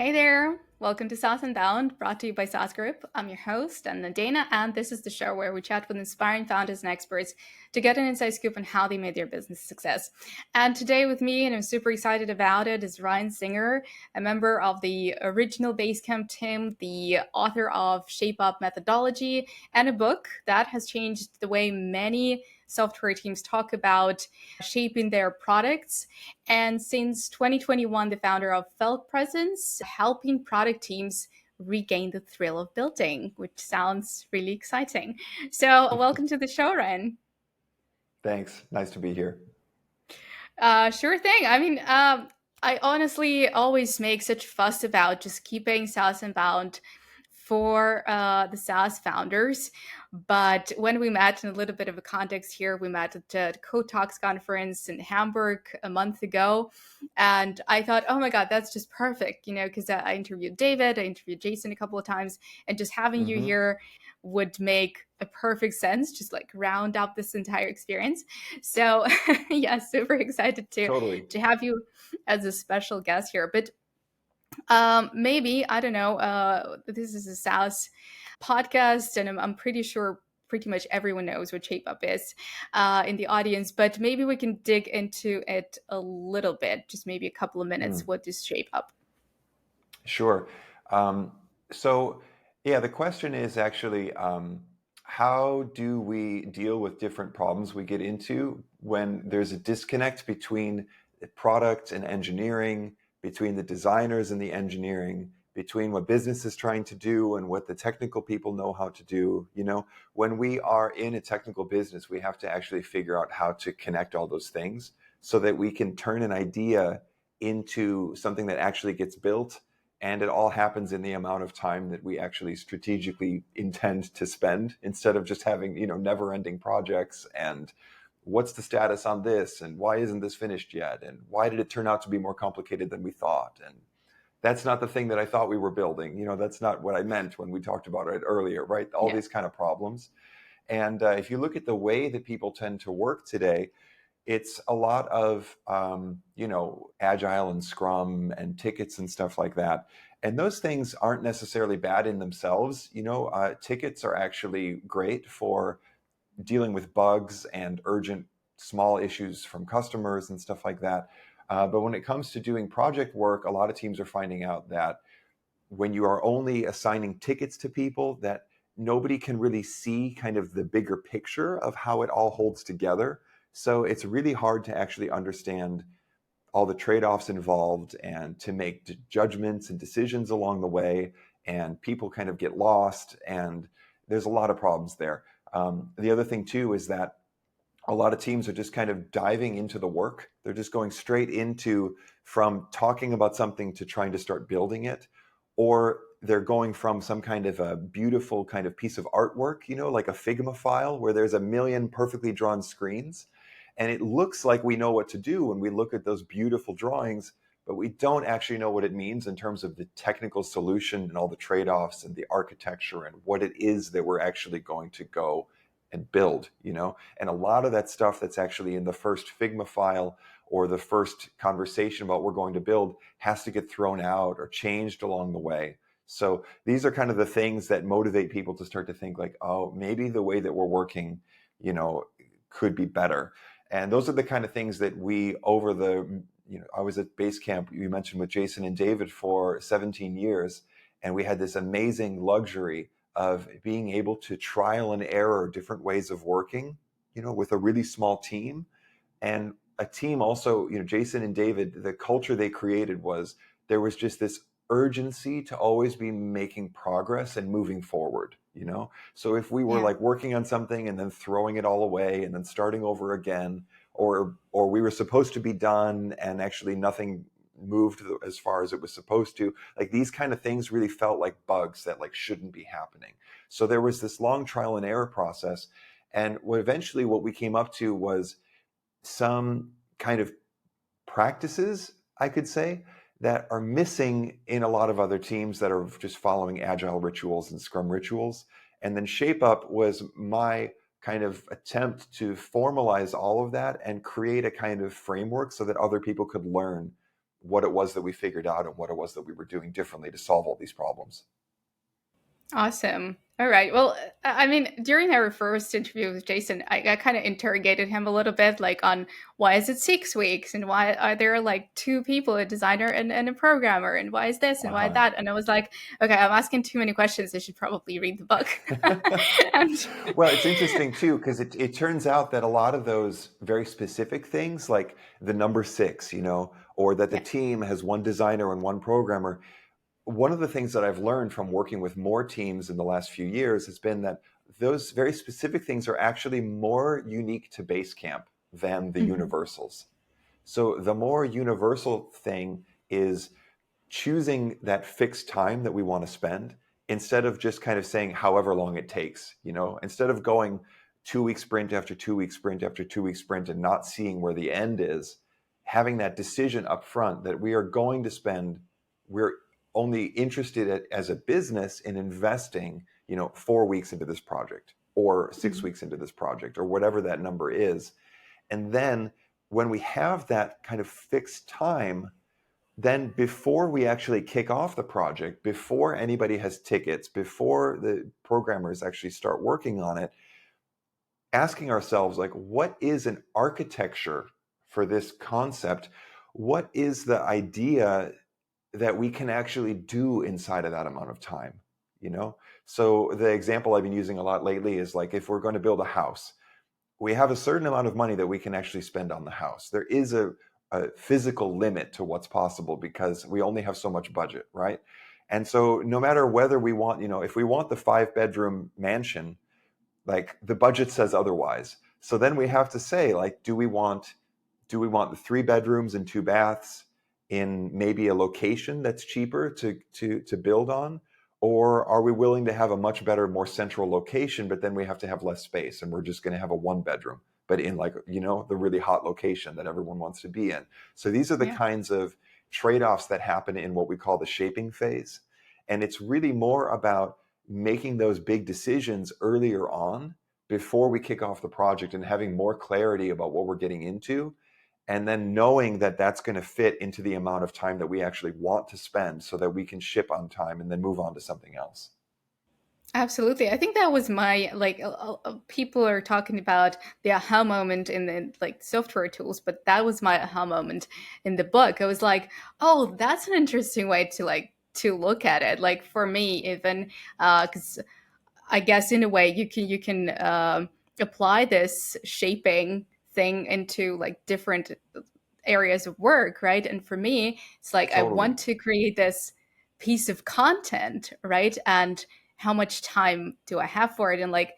Hey there! Welcome to saas.unbound, brought to you by saas.group. I'm your host, Anna Dana, and this is the show where we chat with inspiring founders and experts to get an inside scoop on how they made their business a success. And today with me, and I'm super excited about it, is Ryan Singer, a member of the original Basecamp team, the author of Shape Up Methodology, and a book that has changed the way many software teams talk about shaping their products. And since 2021, the founder of Felt Presence, helping product teams regain the thrill of building, which sounds really exciting. So, welcome to the show, Ryan. Thanks. Nice to be here. Sure thing. I honestly always make such fuss about just keeping SaaS inbound for the SaaS founders. But when we met, in a little bit of a context here, we met at the Code Talks conference in Hamburg a month ago. And I thought, oh my God, that's just perfect, because I interviewed David, I interviewed Jason a couple of times, and just having you hmm here would make a perfect sense, just like round up this entire experience. So yeah, super excited to Totally. have you as a special guest here. But maybe, I don't know, this is a SaaS podcast, and I'm pretty sure pretty much everyone knows what Shape Up is in the audience, but maybe we can dig into it a little bit, just maybe a couple of minutes. Mm, What is Shape Up? sure. Um, so, yeah, the question is actually how do we deal with different problems we get into when there's a disconnect between the product and engineering, between the designers and the engineering, between what business is trying to do and what the technical people know how to do. When we are in a technical business, we have to actually figure out how to connect all those things so that we can turn an idea into something that actually gets built, and it all happens in the amount of time that we actually strategically intend to spend, instead of just having never-ending projects and what's the status on this and why isn't this finished yet and why did it turn out to be more complicated than we thought, and that's not the thing that I thought we were building. That's not what I meant when we talked about it earlier, right? All Yeah. these kind of problems. And if you look at the way that people tend to work today, it's a lot of agile and scrum and tickets and stuff like that, and those things aren't necessarily bad in themselves. Tickets are actually great for dealing with bugs and urgent small issues from customers and stuff like that. But when it comes to doing project work, a lot of teams are finding out that when you are only assigning tickets to people, that nobody can really see kind of the bigger picture of how it all holds together. So it's really hard to actually understand all the trade-offs involved and to make judgments and decisions along the way. And people kind of get lost, and there's a lot of problems there. The other thing too is that a lot of teams are just kind of diving into the work. They're just going straight into, from talking about something to trying to start building it, or they're going from some kind of a beautiful kind of piece of artwork, like a Figma file where there's a million perfectly drawn screens. And it looks like we know what to do when we look at those beautiful drawings, but we don't actually know what it means in terms of the technical solution and all the trade-offs and the architecture and what it is that we're actually going to go and build. And a lot of that stuff that's actually in the first Figma file or the first conversation about what we're going to build has to get thrown out or changed along the way. So these are kind of the things that motivate people to start to think like, oh, maybe the way that we're working, you know, could be better. And those are the kind of things that we, over the, I was at Basecamp, you mentioned, with Jason and David for 17 years. And we had this amazing luxury of being able to trial and error different ways of working, with a really small team. And a team also, Jason and David, the culture they created was, there was just this urgency to always be making progress and moving forward. So if we were Yeah. like working on something and then throwing it all away and then starting over again, or we were supposed to be done and actually nothing moved as far as it was supposed to, like these kind of things really felt like bugs that like shouldn't be happening. So there was this long trial and error process. And what we came up to was some kind of practices, I could say, that are missing in a lot of other teams that are just following agile rituals and scrum rituals. And then Shape Up was my kind of attempt to formalize all of that and create a kind of framework so that other people could learn what it was that we figured out and what it was that we were doing differently to solve all these problems. Awesome. All right. Well, I mean, during our first interview with Jason, I kind of interrogated him a little bit, like on why is it 6 weeks and why are there like two people, a designer and a programmer, and why is this and why Uh-huh. that? And I was like, okay, I'm asking too many questions. I should probably read the book. And Well, it's interesting too, because it turns out that a lot of those very specific things, like the number six, or that the yeah. team has one designer and one programmer, one of the things that I've learned from working with more teams in the last few years has been that those very specific things are actually more unique to Basecamp than the Mhm. universals. So the more universal thing is choosing that fixed time that we want to spend instead of just kind of saying however long it takes, instead of going 2 week sprint after 2 week sprint after 2 week sprint and not seeing where the end is, having that decision up front that we're only interested as a business in investing, 4 weeks into this project or six Mhm. weeks into this project or whatever that number is. And then when we have that kind of fixed time, then before we actually kick off the project, before anybody has tickets, before the programmers actually start working on it, asking ourselves, like, what is an architecture for this concept? What is the idea that we can actually do inside of that amount of time? You know? So the example I've been using a lot lately is like if we're going to build a house, we have a certain amount of money that we can actually spend on the house. There is a physical limit to what's possible because we only have so much budget, right? And so no matter whether we want, if we want the 5 bedroom mansion, like the budget says otherwise. So then we have to say, like, do we want the 3 bedrooms and 2 baths in maybe a location that's cheaper to build on, or are we willing to have a much better, more central location, but then we have to have less space and we're just going to have a 1 bedroom, but in, like, the really hot location that everyone wants to be in. So these are the Yeah. kinds of trade-offs that happen in what we call the shaping phase, and it's really more about making those big decisions earlier on before we kick off the project and having more clarity about what we're getting into, and then knowing that that's going to fit into the amount of time that we actually want to spend so that we can ship on time and then move on to something else. Absolutely. I think that was my like people are talking about the aha moment in the like software tools, but that was my aha moment in the book. I was like, "Oh, that's an interesting way to look at it." Like for me even cuz I guess in a way you can apply this shaping thing into like different areas of work, right? And for me, it's like I Totally. want to create this piece of content, right? And how much time do I have for it? And like,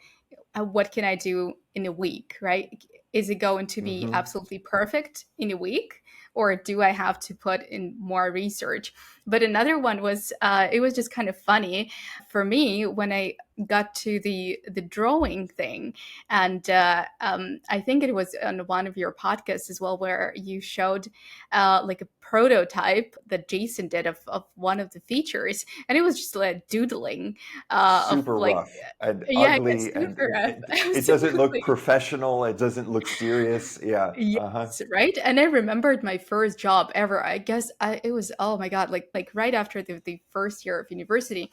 what can I do in a week, right? Is it going to be Hmm. absolutely perfect in a week? Or do I have to put in more research? But another one was, it was just kind of funny for me when I got to the drawing thing, and I think it was on one of your podcasts as well, where you showed like a prototype that Jason did of one of the features, and it was just like doodling of Super like rough and yeah, it's ugly, and super rough. it doesn't look Absolutely. professional. It doesn't look serious. Yeah. Uh-huh. Yes, right. And I remembered my first job ever. I guess it was, oh my God, like right after the first year of university.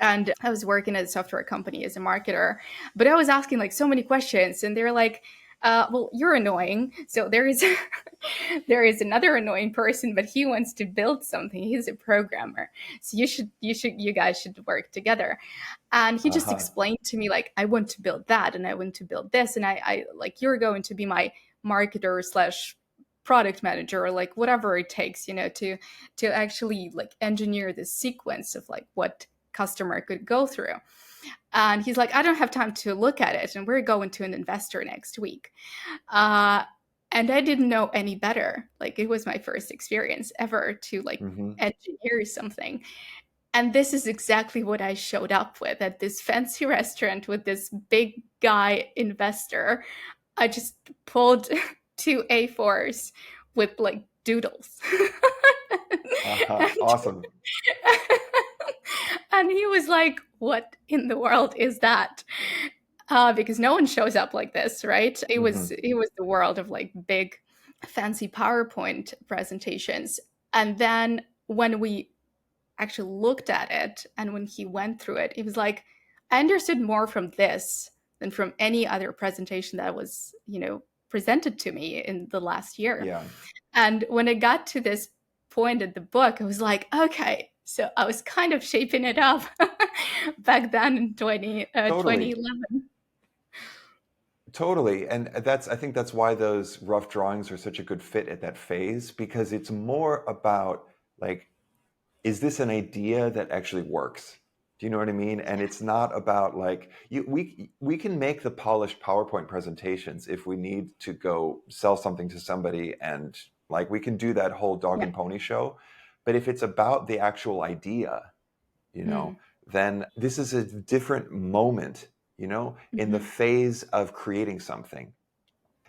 And I was working at a software company as a marketer, but I was asking like so many questions, and they're like, well, you're annoying. So there is there is another annoying person, but he wants to build something. He's a programmer. So you guys should work together. And he just Uh-huh. explained to me like, I want to build that and I want to build this, and I like, you're going to be my marketer slash product manager, or like whatever it takes, to actually like engineer the sequence of like what customer could go through. And he's like, I don't have time to look at it, and we're going to an investor next week. uh and I didn't know any better. Like it was my first experience ever to like Hmm. engineer something. And this is exactly what I showed up with at this fancy restaurant with this big guy investor. I just pulled two A4s with like doodles. Uh-huh. and, Awesome. and he was like, "What in the world is that?" Because no one shows up like this, right? Hmm. It was the world of like big fancy PowerPoint presentations. And then when we actually looked at it and when he went through it, he was like, I understood more from this than from any other presentation that was, presented to me in the last year. Yeah, And when it got to this point in the book, I was like, okay, so I was kind of shaping it up back then in totally. 2011. Totally. And I think that's why those rough drawings are such a good fit at that phase, because it's more about like, is this an idea that actually works? Do you know what I mean? And it's not about like we can make the polished PowerPoint presentations if we need to go sell something to somebody, and like we can do that whole dog Yeah. and pony show. But if it's about the actual idea, you know, Mm. then this is a different moment, in the Hmm. phase of creating something.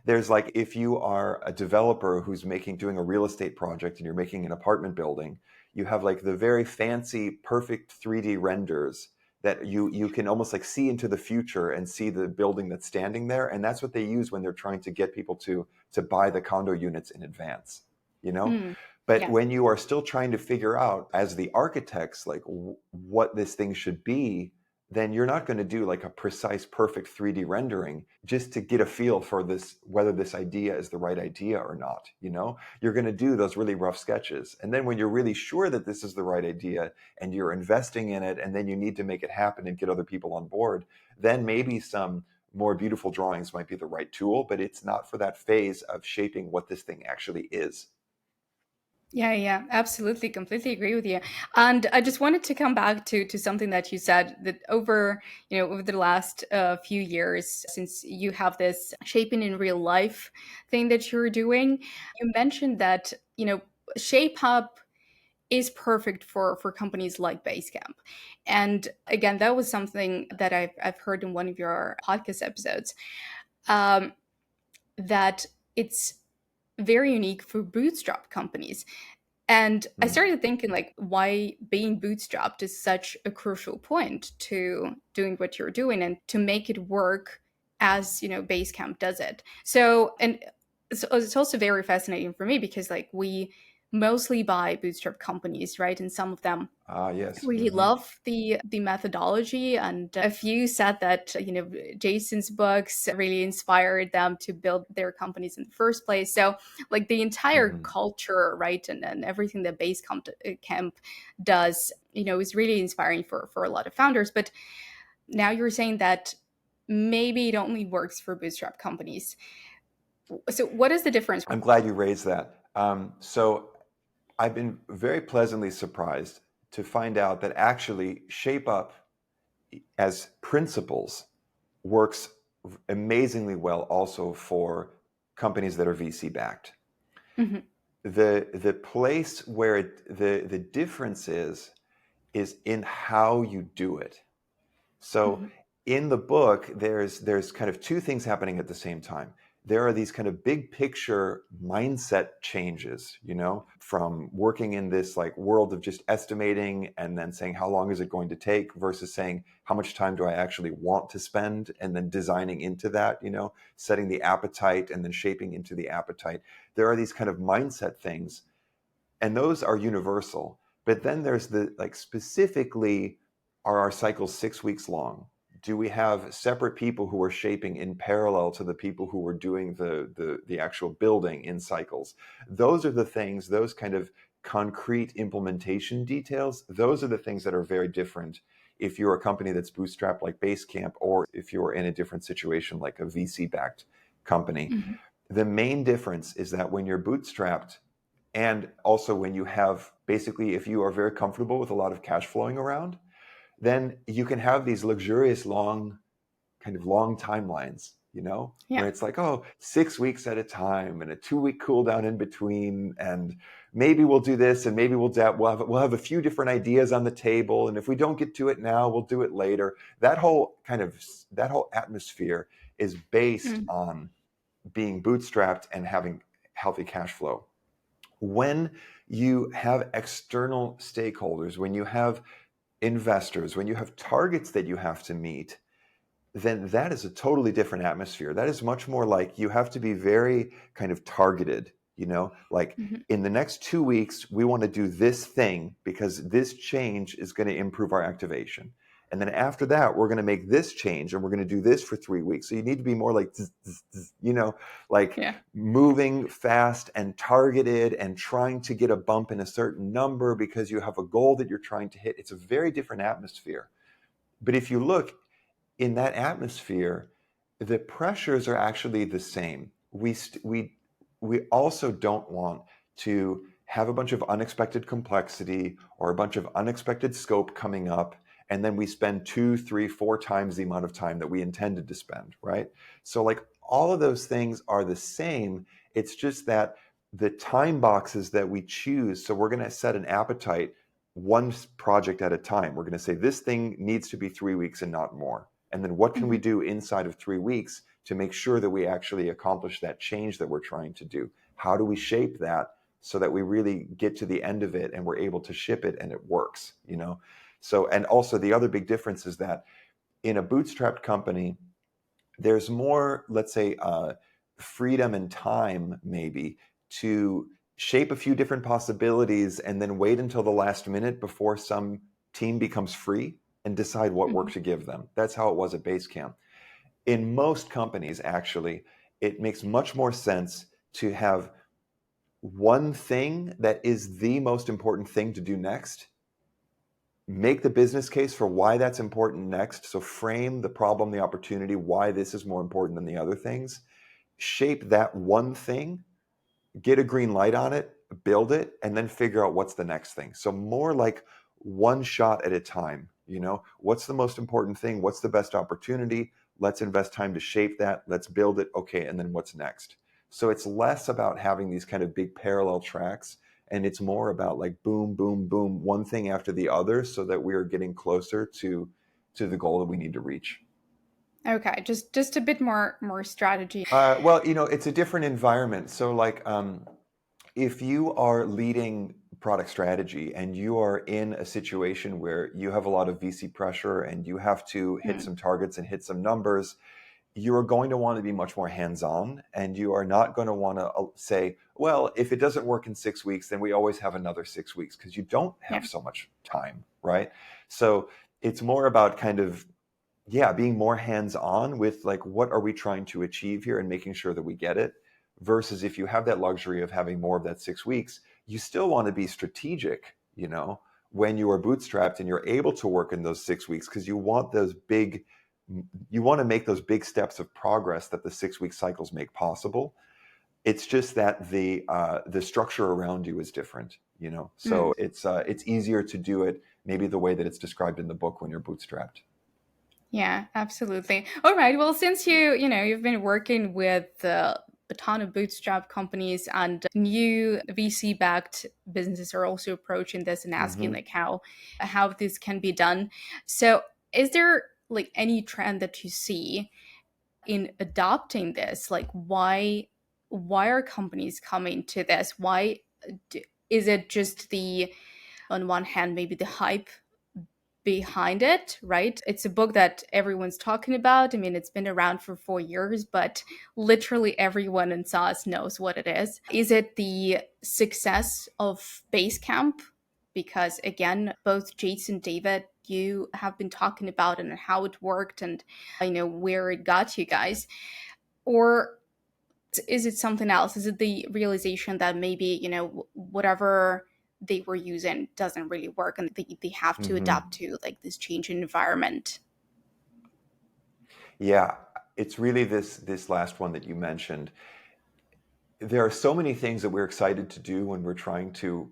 There's like if you are a developer who's doing a real estate project and you're making an apartment building, you have like the very fancy, perfect 3D renders that you can almost like see into the future and see the building that's standing there. And that's what they use when they're trying to get people to buy the condo units in advance, you know? Mm. But Yeah. when you are still trying to figure out as the architects, like what this thing should be, then you're not going to do like a precise, perfect 3D rendering just to get a feel for this, whether this idea is the right idea or not. You're going to do those really rough sketches. And then when you're really sure that this is the right idea and you're investing in it, and then you need to make it happen and get other people on board, then maybe some more beautiful drawings might be the right tool, but it's not for that phase of shaping what this thing actually is. Yeah, yeah, absolutely, completely agree with you. And I just wanted to come back to something that you said that over the last few years, since you have this shaping in real life thing that you're doing, you mentioned that Shape Up is perfect for companies like Basecamp. And again, that was something that I've heard in one of your podcast episodes, um, that it's very unique for bootstrap companies. And I Hmm. started thinking like why being bootstrapped is such a crucial point to doing what you're doing and to make it work as, Basecamp does it. So, and it's also very fascinating for me because like we mostly buy bootstrap companies, right? And some of them Ah, yes. really Hmm. love the methodology, and a few said that Jason's books really inspired them to build their companies in the first place. So like the entire Hmm. culture, right, and everything that Camp does, is really inspiring for a lot of founders. But now you're saying that maybe it only works for bootstrap companies. So what is the difference? I'm glad you raised that. So I've been very pleasantly surprised to find out that actually Shape Up as principles works amazingly well also for companies that are VC backed. Hmm. The place where the difference is in how you do it. So Hmm. in the book, there's kind of two things happening at the same time. There are these kind of big picture mindset changes, from working in this like world of just estimating and then saying how long is it going to take versus saying how much time do I actually want to spend, and then designing into that, setting the appetite and then shaping into the appetite. There are these kind of mindset things, and those are universal. But then there's the like specifically, are our cycles 6 weeks long? Do we have separate people who are shaping in parallel to the people who are doing the actual building in cycles? Those are the things, those kind of concrete implementation details, those are the things that are very different if you're a company that's bootstrapped like Basecamp, or if you're in a different situation like a VC backed company. Hmm. The main difference is that when you're bootstrapped, and also when you have basically, if you are very comfortable with a lot of cash flowing around, then you can have these luxurious long timelines, Yeah. when it's like, oh, 6 weeks at a time and a 2 week cool down in between. And maybe we'll do this and maybe we'll have a few different ideas on the table. And if we don't get to it now, we'll do it later. That whole atmosphere is based Mm. on being bootstrapped and having healthy cash flow. When you have external stakeholders, when you have investors, when you have targets that you have to meet, then that is a totally different atmosphere. That is much more like you have to be very kind of targeted. like Mhm. in the next 2 weeks, we want to do this thing because this change is going to improve our activation. And then after that, we're going to make this change and we're going to do this for 3 weeks. So you need to be more like, zzz, zzz, zzz, like Yeah. moving fast and targeted and trying to get a bump in a certain number because you have a goal that you're trying to hit. It's a very different atmosphere. But if you look in that atmosphere, the pressures are actually the same. We also don't want to have a bunch of unexpected complexity or a bunch of unexpected scope coming up, and then we spend 2, 3, 4 times the amount of time that we intended to spend, right? So like all of those things are the same. It's just that the time boxes that we choose, so we're going to set an appetite one project at a time. We're going to say this thing needs to be 3 weeks and not more. And then what can we Mhm. do inside of 3 weeks to make sure that we actually accomplish that change that we're trying to do? How do we shape that so that we really get to the end of it and we're able to ship it and it works? So, and also the other big difference is that in a bootstrapped company, there's more, let's say, freedom and time maybe to shape a few different possibilities and then wait until the last minute before some team becomes free and decide what work Mhm. to give them. That's how it was at Basecamp. In most companies, actually, it makes much more sense to have one thing that is the most important thing to do next, make the business case for why that's important next. So frame the problem, the opportunity, why this is more important than the other things, shape that one thing, get a green light on it, build it, and then figure out what's the next thing. So more like one shot at a time. What's the most important thing? What's the best opportunity? Let's invest time to shape that. Let's build it. Okay, and then what's next? So it's less about having these kind of big parallel tracks, and it's more about like boom, boom, boom, one thing after the other, so that we are getting closer to the goal that we need to reach. Okay, just a bit more strategy. Well, it's a different environment. So, like, if you are leading product strategy and you are in a situation where you have a lot of VC pressure and you have to hit Mm. some targets and hit some numbers, you are going to want to be much more hands-on, and you are not going to want to say, well, if it doesn't work in 6 weeks, then we always have another 6 weeks, because you don't have Yeah. so much time, right? So it's more about kind of, yeah, being more hands-on with like, what are we trying to achieve here and making sure that we get it, versus if you have that luxury of having more of that 6 weeks, you still want to be strategic, when you are bootstrapped and you're able to work in those 6 weeks, because you want to make those big steps of progress that the 6 week cycles make possible. It's just that the structure around you is different. Mm. So it's easier to do it maybe the way that it's described in the book when you're bootstrapped. Yeah, absolutely. All right. Well, since you've been working with a ton of bootstrap companies and new VC-backed businesses are also approaching this and asking Hmm. like how this can be done. So, is there like any trend that you see in adopting this? Like, why are companies coming to this? Is it just the on one hand maybe the hype behind it, right? It's a book that everyone's talking about. I mean, it's been around for 4 years, but literally everyone in SaaS knows what it is. Is it the success of Basecamp? Because again, both Jason, David, you have been talking about it and how it worked and where it got you guys. Or is it something else? Is it the realization that maybe, whatever they were using doesn't really work and they have to Hmm. adapt to like this changing environment? Yeah, it's really this last one that you mentioned. There are so many things that we're excited to do when we're trying to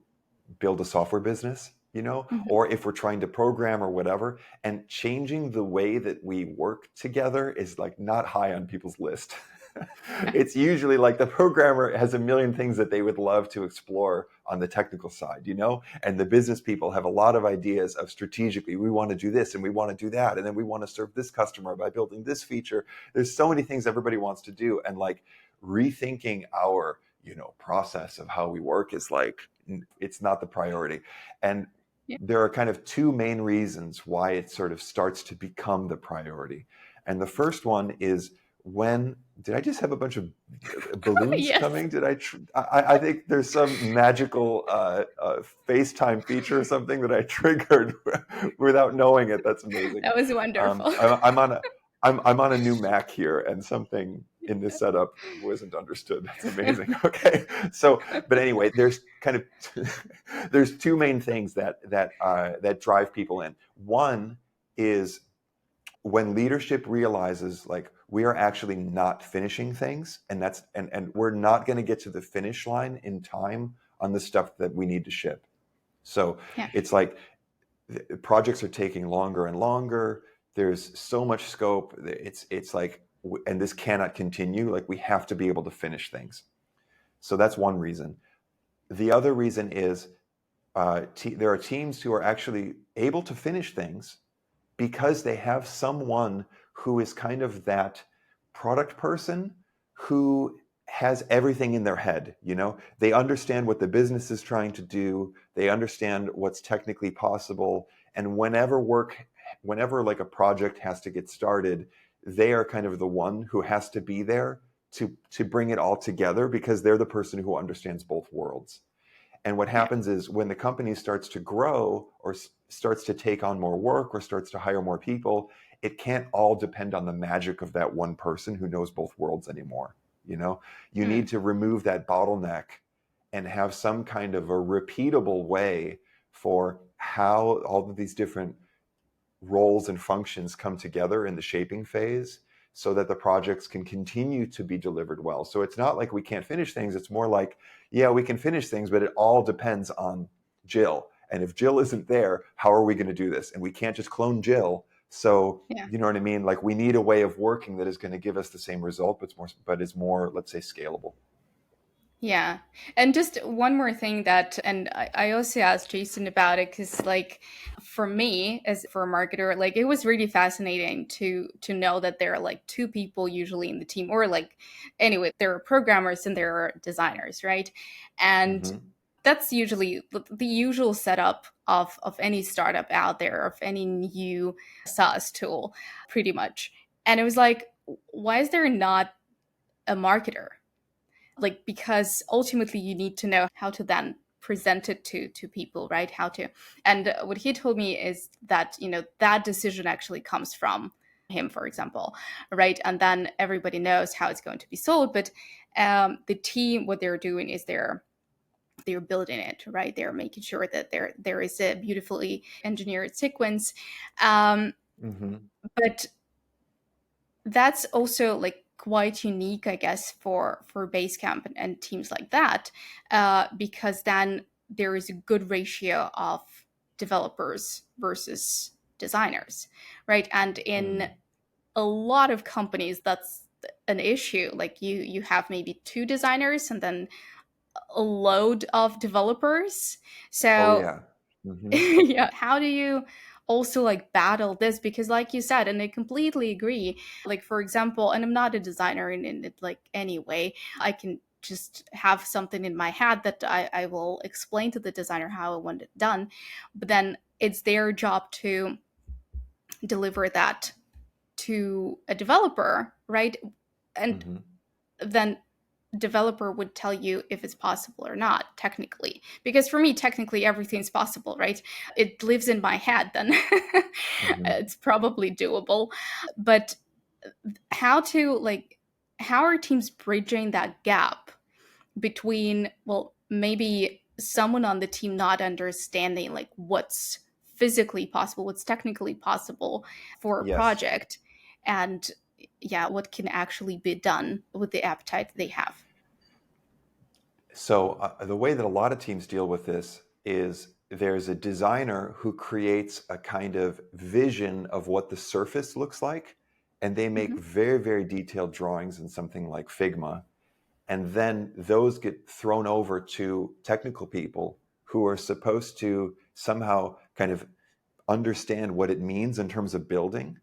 build a software business, Mhm. or if we're trying to program or whatever, and changing the way that we work together is like not high on people's list. It's usually like the programmer has a million things that they would love to explore on the technical side, and the business people have a lot of ideas of strategically, we want to do this and we want to do that, and then we want to serve this customer by building this feature. There's so many things everybody wants to do, and like rethinking our process of how we work is like, it's not the priority. And Yeah. there are kind of two main reasons why it sort of starts to become the priority. And the first one is when did I just have a bunch of balloons Yes, coming? Did I think there's some magical FaceTime feature or something that I triggered without knowing it. That's amazing. that was wonderful. I'm on a I'm on a new Mac here, and something in this setup wasn't understood. That's amazing. Okay, so but anyway, there's kind of there's two main things that drive people in. One is when leadership realizes like we are actually not finishing things, and we're not going to get to the finish line in time on the stuff that we need to ship. So Yeah. it's like projects are taking longer and longer. There's so much scope. It's like, and this cannot continue. Like we have to be able to finish things. So that's one reason. The other reason is there are teams who are actually able to finish things because they have someone who is kind of that product person who has everything in their head. They understand what the business is trying to do, they understand what's technically possible, and whenever like a project has to get started, they are kind of the one who has to be there to bring it all together, because they're the person who understands both worlds. And what Yeah. happens is when the company starts to grow, or starts to take on more work, or starts to hire more people, it can't all depend on the magic of that one person who knows both worlds anymore. You need Mm. to remove that bottleneck and have some kind of a repeatable way for how all of these different roles and functions come together in the shaping phase, so that the projects can continue to be delivered well. So it's not like we can't finish things. It's more like, yeah, we can finish things, but it all depends on Jill. And if Jill isn't there, how are we going to do this? And we can't just clone Jill. So, Yeah. you know what I mean? Like we need a way of working that is going to give us the same result, but is more, let's say, scalable. Yeah. And just one more thing that, and I also asked Jason about it because, like, for me, as for a marketer, like, it was really fascinating to know that there are like two people usually in the team, or like, anyway, there are programmers and there are designers, right? And Mm-hmm. that's usually the usual setup of any startup out there, of any new SaaS tool, pretty much. And it was like, why is there not a marketer? Like, because ultimately you need to know how to then present it to people, right? How to, and what he told me is that, that decision actually comes from him, for example, right? And then everybody knows how it's going to be sold, but the team, what they're doing is they're building it, right? They're making sure that there is a beautifully engineered sequence. Mm-hmm. But that's also like quite unique, I guess, for Basecamp and teams like that, because then there is a good ratio of developers versus designers, right? And in Mm. a lot of companies, that's an issue. Like you have maybe two designers and then a load of developers. Oh So yeah. Mm-hmm. yeah, how do you also like battle this? Because like you said, and I completely agree, like for example, and I'm not a designer in it like any way, I can just have something in my head that I will explain to the designer how I want it done, but then it's their job to deliver that to a developer, right? And Mm-hmm. then developer would tell you if it's possible or not, technically, because for me technically everything's possible, right? It lives in my head, then Mm-hmm. it's probably doable. But how to like, how are teams bridging that gap between, well, maybe someone on the team not understanding like what's physically possible, what's technically possible for a Yes. project, and yeah, what can actually be done with the appetite they have. So the way that a lot of teams deal with this is there's a designer who creates a kind of vision of what the surface looks like, and they make Mhm. very, very detailed drawings in something like Figma. And then those get thrown over to technical people who are supposed to somehow kind of understand what it means in terms of building.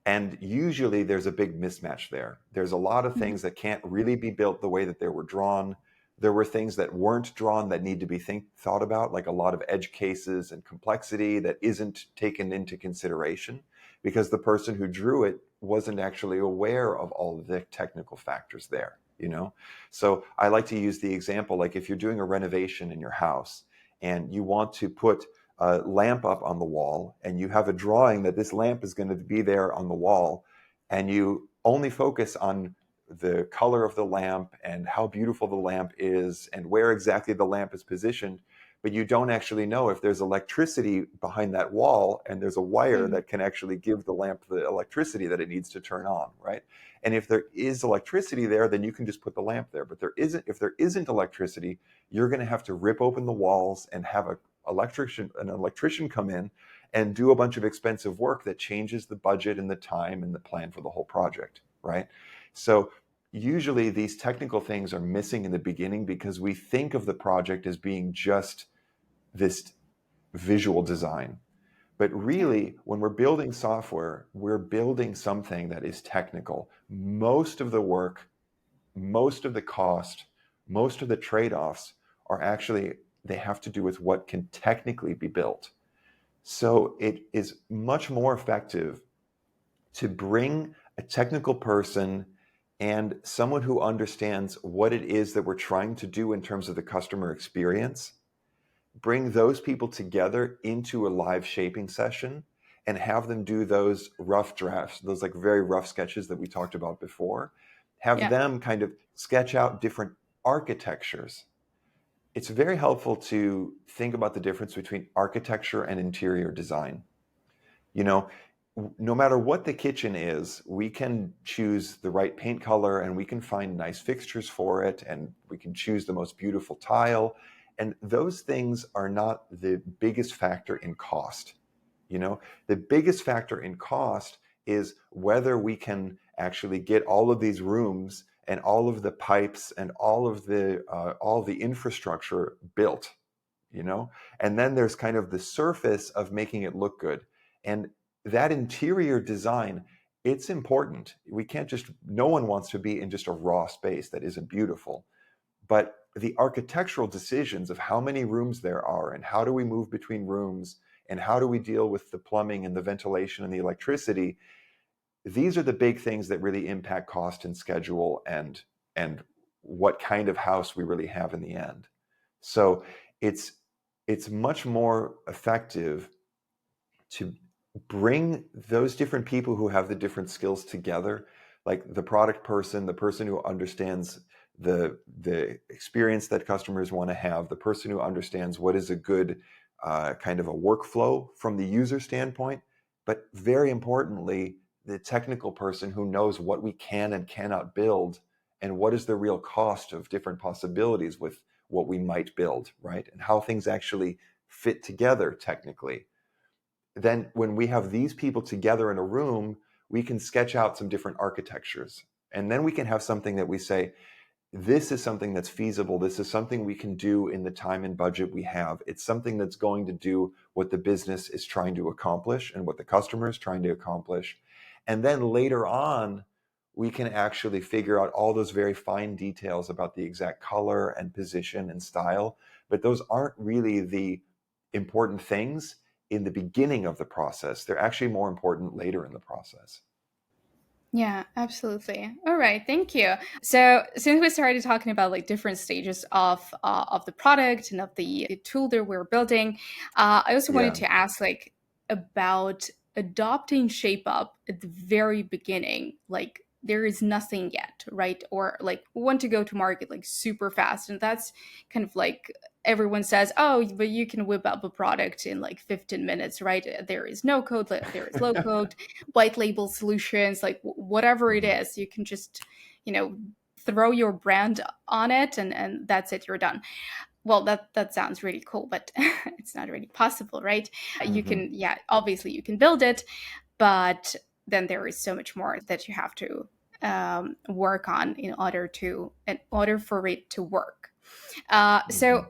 And usually there's a big mismatch there. There's a lot of Mhm. things that can't really be built the way that they were drawn. There were things that weren't drawn that need to be thought about, like a lot of edge cases and complexity that isn't taken into consideration because the person who drew it wasn't actually aware of all of the technical factors there, you know? So I like to use the example, like if you're doing a renovation in your house and you want to put a lamp up on the wall and you have a drawing that this lamp is going to be there on the wall, and you only focus on the color of the lamp and how beautiful the lamp is and where exactly the lamp is positioned, but you don't actually know if there's electricity behind that wall and there's a wire Mm, that can actually give the lamp the electricity that it needs to turn on, right? And if there is electricity there, then you can just put the lamp there. But if there isn't electricity, you're going to have to rip open the walls and have an electrician come in and do a bunch of expensive work that changes the budget and the time and the plan for the whole project, right? So usually these technical things are missing in the beginning because we think of the project as being just this visual design. But yeah. really, when we're building software, we're building something that is technical. Most of the work, most of the cost, most of the trade-offs are actually, they have to do with what can technically be built. So it is much more effective to bring a technical person and someone who understands what it is that we're trying to do in terms of the customer experience, bring those people together into a live shaping session and have them do those rough drafts, those like very rough sketches that we talked about before, have Yeah. them kind of sketch out different architectures. It's very helpful to think about the difference between architecture and interior design. You know, no matter what the kitchen is, we can choose the right paint color and we can find nice fixtures for it and we can choose the most beautiful tile. And those things are not the biggest factor in cost. You know, the biggest factor in cost is whether we can actually get all of these rooms and all of the pipes and all the infrastructure built, you know. And then there's kind of the surface of making it look good, and that interior design, it's important. We can't just, no one wants to be in just a raw space that isn't beautiful, but the architectural decisions of how many rooms there are and how do we move between rooms and how do we deal with the plumbing and the ventilation and the electricity, these are the big things that really impact cost and schedule and what kind of house we really have in the end. So it's it's much more effective to bring those different people who have the different skills together, like the product person, the person who understands the experience that customers want to have, the person who understands what is a good kind of a workflow from the user standpoint, but very importantly, the technical person who knows what we can and cannot build and what is the real cost of different possibilities with what we might build, right? And how things actually fit together technically. Then when we have these people together in a room, we can sketch out some different architectures. And then we can have something that we say, this is something that's feasible. This is something we can do in the time and budget we have. It's something that's going to do what the business is trying to accomplish and what the customer is trying to accomplish. And then later on, we can actually figure out all those very fine details about the exact color and position and style. But those aren't really the important things in the beginning of the process. They're actually more important later in the process. Yeah, absolutely. All right, thank you. So, since we started talking about like different stages of the product and of the tool that we're building, I also wanted Yeah. to ask like about adopting ShapeUp at the very beginning. Like there is nothing yet, right? Or like we want to go to market like super fast, and that's kind of like everyone says, oh, but you can whip up a product in like 15 minutes, right? There is no code, there is low code, white label solutions, like whatever it Mhm. is, you can just, you know, throw your brand on it and that's it, you're done. Well, that sounds really cool, but it's not really possible, right? You Mhm. can, yeah, obviously you can build it, but then there is so much more that you have to work on in order for it to work. So Mhm.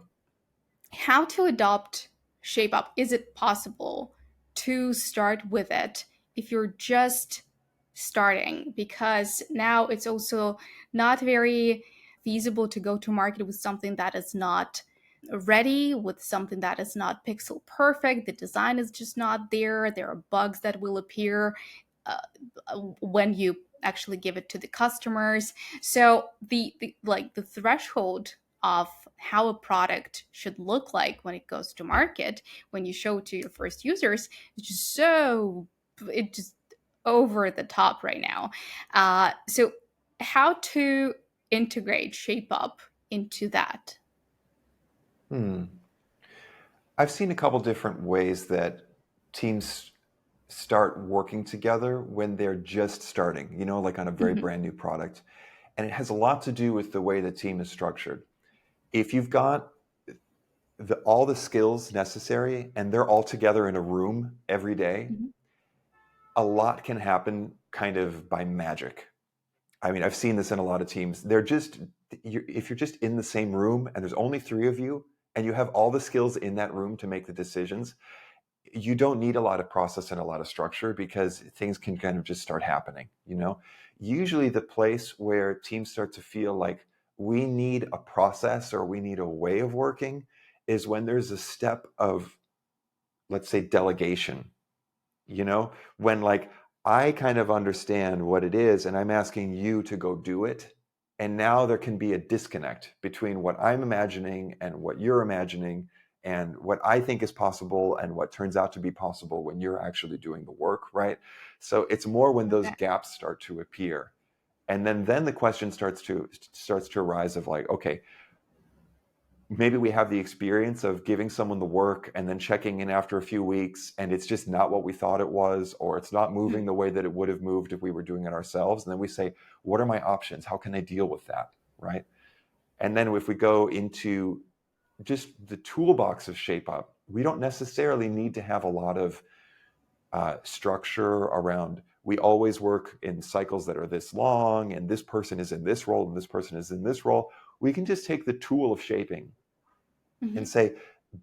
how to adopt shape up? Is it possible to start with it if you're just starting? Because now it's also not very feasible to go to market with something that is not ready, with something that is not pixel perfect. The design is just not there. There are bugs that will appear. when you actually give it to the customers. So the like the threshold of how a product should look like when it goes to market, when you show it to your first users, is just so it just over the top right now. So how to integrate shape up into that? Hmm. I've seen a couple different ways that teams start working together when they're just starting, like on a very Mhm, brand new product. And it has a lot to do with the way the team is structured. If you've got all the skills necessary and they're all together in a room every day, mhm, a lot can happen kind of by magic. I mean, I've seen this in a lot of teams. If you're just in the same room and there's only three of you and you have all the skills in that room to make the decisions, you don't need a lot of process and a lot of structure because things can kind of just start happening. Usually the place where teams start to feel like we need a process or we need a way of working is when there's a step of, let's say, delegation. When like I kind of understand what it is and I'm asking you to go do it. And now there can be a disconnect between what I'm imagining and what you're imagining and what I think is possible and what turns out to be possible when you're actually doing the work, right? So it's more when those okay. gaps start to appear. And then the question starts to arise of like, okay, maybe we have the experience of giving someone the work and then checking in after a few weeks and it's just not what we thought it was, or it's not moving Mhm, the way that it would have moved if we were doing it ourselves. And then we say, what are my options? How can I deal with that? Right. And then if we go into just the toolbox of shape up, we don't necessarily need to have a lot of structure around we always work in cycles that are this long and this person is in this role and this person is in this role. We can just take the tool of shaping and mhm. say,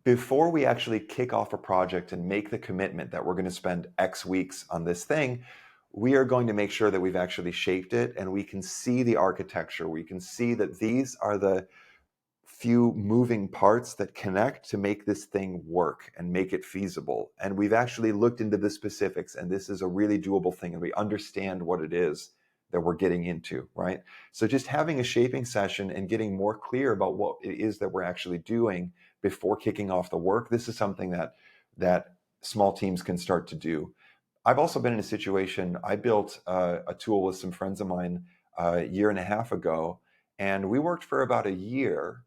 before we actually kick off a project and make the commitment that we're going to spend X weeks on this thing, we are going to make sure that we've actually shaped it and we can see the architecture. We can see that these are the few moving parts that connect to make this thing work and make it feasible. And we've actually looked into the specifics, and this is a really doable thing, and we understand what it is that we're getting into, right? So just having a shaping session and getting more clear about what it is that we're actually doing before kicking off the work, this is something that small teams can start to do. I've also been in a situation, I built a tool with some friends of mine a year and a half ago, and we worked for about a year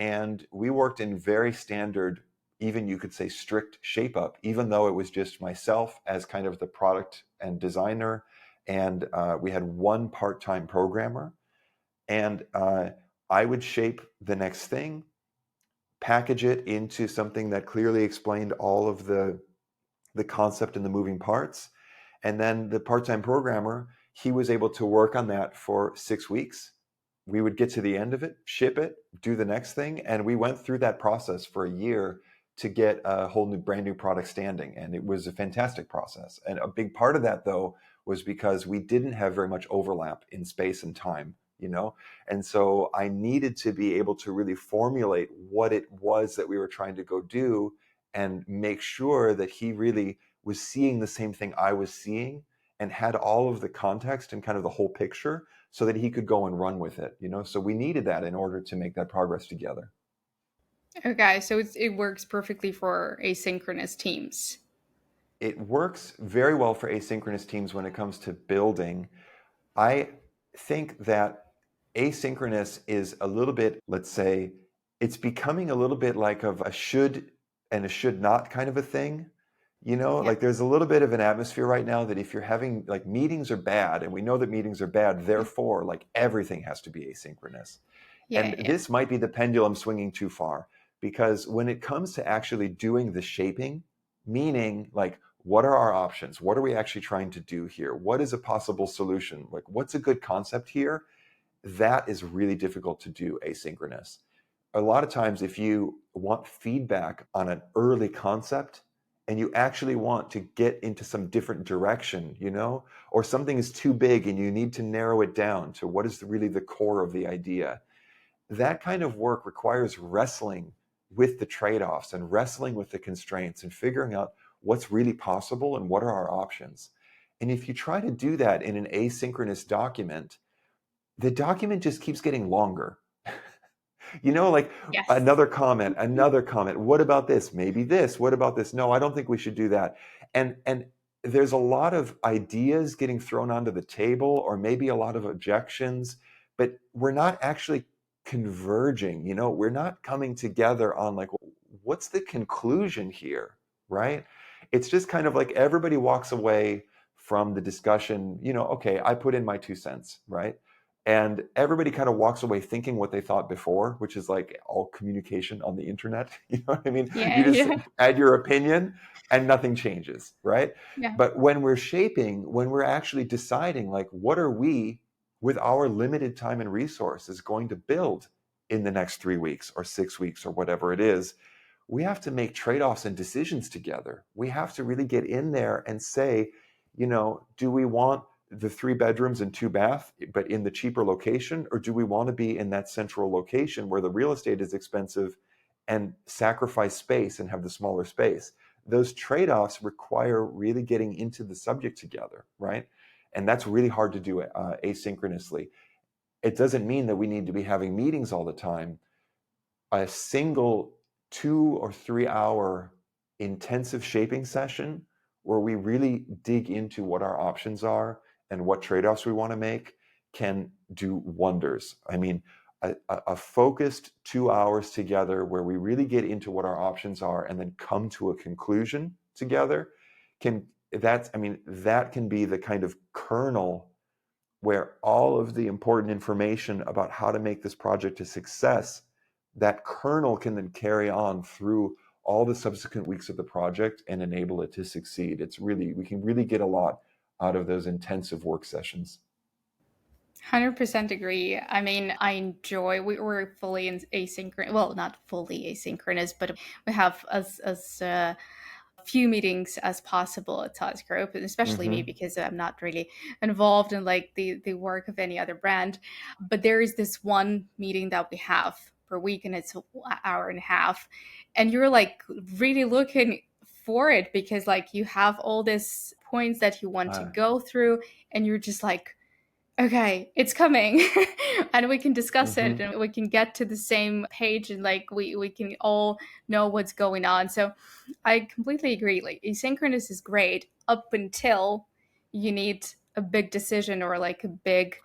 and we worked in very standard, even you could say strict shape up, even though it was just myself as kind of the product and designer. And we had one part time programmer. And I would shape the next thing, package it into something that clearly explained all of the concept and the moving parts. And then the part time programmer, he was able to work on that for 6 weeks. We would get to the end of it, ship it, do the next thing. And we went through that process for a year to get a whole new, brand new product standing. And it was a fantastic process. And a big part of that, though, was because we didn't have very much overlap in space and time. And so I needed to be able to really formulate what it was that we were trying to go do and make sure that he really was seeing the same thing I was seeing and had all of the context and kind of the whole picture so that he could go and run with it. So we needed that in order to make that progress together. Okay, so it works perfectly for asynchronous teams. It works very well for asynchronous teams when it comes to building. I think that asynchronous is a little bit, let's say, it's becoming a little bit like of a should and a should not kind of a thing. Yeah. Like there's a little bit of an atmosphere right now that if you're having like meetings are bad, and we know that meetings are bad, Mm. therefore, like everything has to be asynchronous. Yeah, And yeah, this might be the pendulum swinging too far because when it comes to actually doing the shaping, meaning like, what are our options? What are we actually trying to do here? What is a possible solution? Like, what's a good concept here? That is really difficult to do asynchronous. A lot of times, if you want feedback on an early concept and you actually want to get into some different direction, or something is too big and you need to narrow it down to what is really the core of the idea, that kind of work requires wrestling with the trade-offs and wrestling with the constraints and figuring out what's really possible and what are our options. And if you try to do that in an asynchronous document, the document just keeps getting longer. Like Yes. another comment. What about this? Maybe this. What about this? No, I don't think we should do that. And there's a lot of ideas getting thrown onto the table, or maybe a lot of objections, but we're not actually converging. We're not coming together on like, what's the conclusion here, right? It's just kind of like everybody walks away from the discussion, okay, I put in my 2 cents, right? And everybody kind of walks away thinking what they thought before, which is like all communication on the internet. You know what I mean? Yeah, You just yeah, add your opinion and nothing changes, right? yeah. But when we're actually deciding, like, what are we with our limited time and resources going to build in the next 3 weeks or 6 weeks or whatever it is, we have to make trade-offs and decisions together. We have to really get in there and say, do we want the 3 bedrooms and 2 bath, but in the cheaper location? Or do we want to be in that central location where the real estate is expensive and sacrifice space and have the smaller space? Those trade-offs require really getting into the subject together, right? And that's really hard to do asynchronously. It doesn't mean that we need to be having meetings all the time. A single 2 or 3 hour intensive shaping session where we really dig into what our options are and what trade-offs we want to make can do wonders. I mean, a focused 2 hours together where we really get into what our options are and then come to a conclusion together that can be the kind of kernel where all of the important information about how to make this project a success, that kernel can then carry on through all the subsequent weeks of the project and enable it to succeed. We can really get a lot out of those intensive work sessions. 100% agree. I mean, I enjoy, we're fully asynchronous, well, not fully asynchronous, but we have as few meetings as possible at saas group, and especially me Mm-hmm. because I'm not really involved in like the work of any other brand. But there is this one meeting that we have per week, and it's an hour and a half, and you're like really looking for it because like you have all these points that you want to Uh, go through, and you're just like, okay, it's coming. And we can discuss it mm-hmm. and we can get to the same page, and like we can all know what's going on. So I completely agree. Like asynchronous is great up until you need a big decision or like a big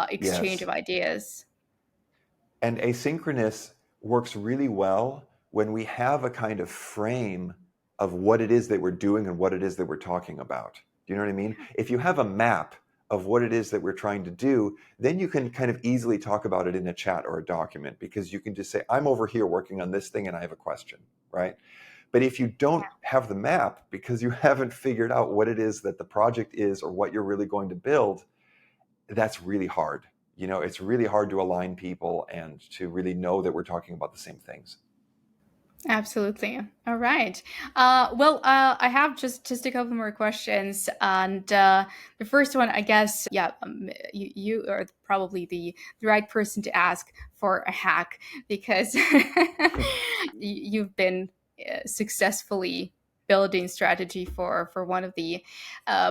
exchange Yes. of ideas. And asynchronous works really well when we have a kind of frame of what it is that we're doing and what it is that we're talking about. Do you know what I mean? If you have a map of what it is that we're trying to do, then you can kind of easily talk about it in a chat or a document because you can just say, I'm over here working on this thing and I have a question, right? But if you don't have the map because you haven't figured out what it is that the project is or what you're really going to build, that's really hard. It's really hard to align people and to really know that we're talking about the same things. Absolutely. All right. I have just a couple more questions, and the first one, I guess, yeah, you are probably the right person to ask for a hack because you've been successfully building strategy for one of the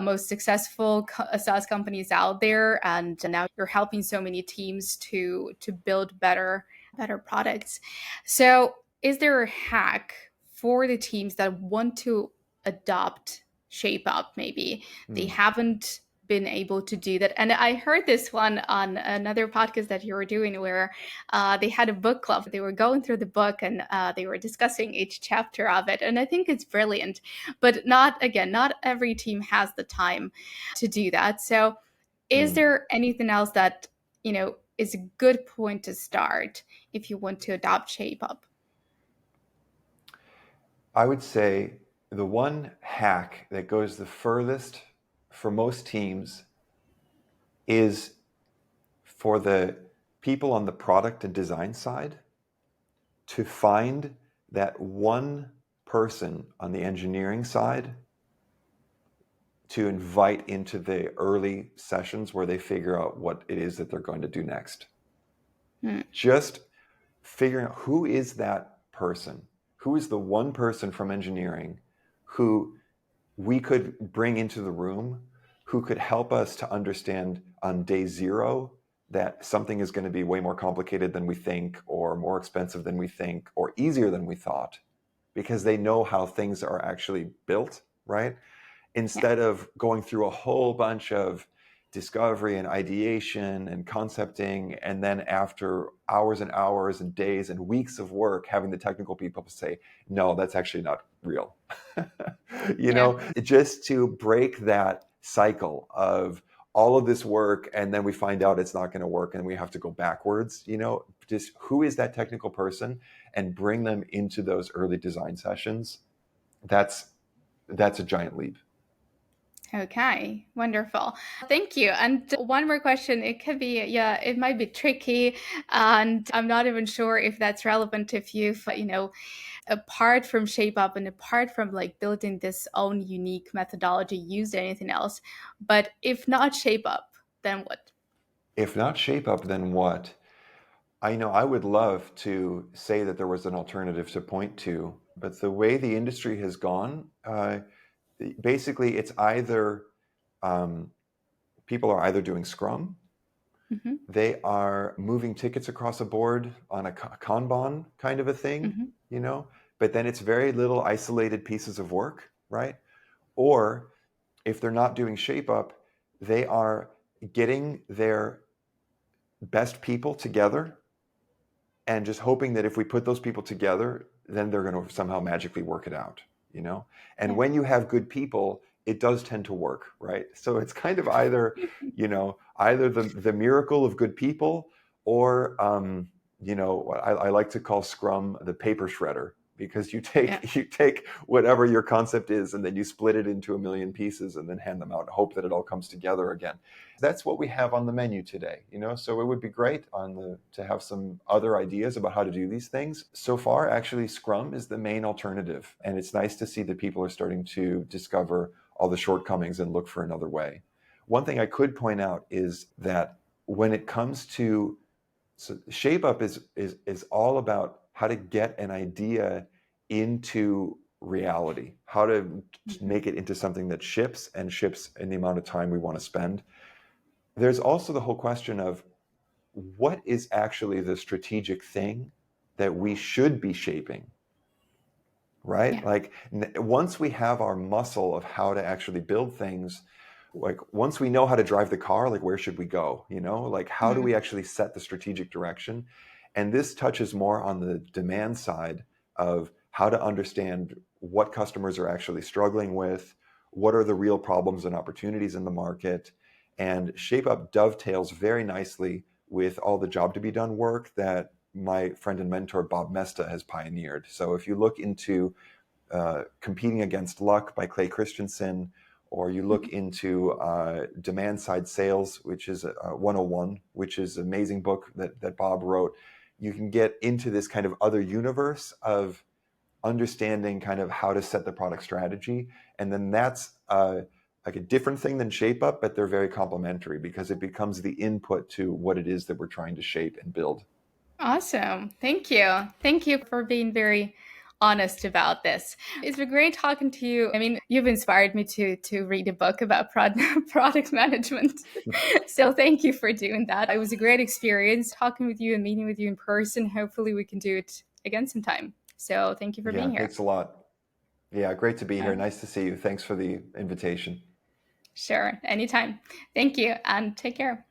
most successful SaaS companies out there, and now you're helping so many teams to build better products. So is there a hack for the teams that want to adopt shape up? Maybe they Hmm. haven't been able to do that. And I heard this one on another podcast that you were doing where they had a book club. They were going through the book and they were discussing each chapter of it. And I think it's brilliant. But not every team has the time to do that. So is Hmm. there anything else that, is a good point to start if you want to adopt shape up? I would say the one hack that goes the furthest for most teams is for the people on the product and design side to find that one person on the engineering side to invite into the early sessions where they figure out what it is that they're going to do next. Hmm. Just figuring out who is that person, who is the one person from engineering who we could bring into the room who could help us to understand on day zero that something is going to be way more complicated than we think, or more expensive than we think, or easier than we thought, because they know how things are actually built, right? Yeah. Instead of going through a whole bunch of discovery and ideation and concepting, and then after hours and hours and days and weeks of work, having the technical people say, no, that's actually not real. Yeah. Just to break that cycle of all of this work, and then we find out it's not going to work and we have to go backwards. Just who is that technical person, and bring them into those early design sessions. That's a giant leap. Okay, wonderful. Thank you. And one more question. It could be, yeah, it might be tricky, and I'm not even sure if that's relevant if you've, apart from Shape Up and apart from like building this own unique methodology, used anything else. But if not Shape Up, then what? If not shape up, then what? I would love to say that there was an alternative to point to, but the way the industry has gone, basically, it's either um, people are either doing Scrum, Hmm. they are moving tickets across a board on a Kanban kind of a thing, Hmm. you know, but then it's very little isolated pieces of work, right? Or if they're not doing shape up, they are getting their best people together and just hoping that if we put those people together, then they're going to somehow magically work it out, you know? And Yeah. when you have good people, it does tend to work, right? So it's kind of either, either the miracle of good people, or, what I like to call Scrum the paper shredder, because you Yeah. take you take whatever your concept is, and then you split it into a million pieces and then hand them out and hope that it all comes together again. That's what we have on the menu today, so it would be great to have some other ideas about how to do these things. So far, actually, Scrum is the main alternative, and it's nice to see that people are starting to discover all the shortcomings and look for another way. One thing I could point out is that when it comes to, so shape up is all about how to get an idea into reality, how to Hmm. make it into something that ships, and ships in the amount of time we want to spend. There's also the whole question of what is actually the strategic thing that we should be shaping, right? Yeah. Like, once we have our muscle of how to actually build things, like once we know how to drive the car, like where should we go? Like how do Hmm. we actually set the strategic direction? And this touches more on the demand side of how to understand what customers are actually struggling with, what are the real problems and opportunities in the market. And Shape Up dovetails very nicely with all the job to be done work that my friend and mentor Bob Mesta has pioneered. So if you look into Competing Against Luck by Clay Christensen, or you look Hmm. into Demand Side Sales, which is 101, which is an amazing book that Bob wrote, you can get into this kind of other universe of understanding kind of how to set the product strategy. And then that's like a different thing than Shape Up, but they're very complementary because it becomes the input to what it is that we're trying to shape and build. Awesome. Thank you. Thank you for being very honest about this. It's been great talking to you. I mean, you've inspired me to read a book about product management. So thank you for doing that. It was a great experience talking with you and meeting with you in person. Hopefully we can do it again sometime. So thank you for Yeah, being here. thanks a lot. Yeah, great to be Uh, here. Nice to see you. Thanks for the invitation. sure, anytime. Thank you and take care.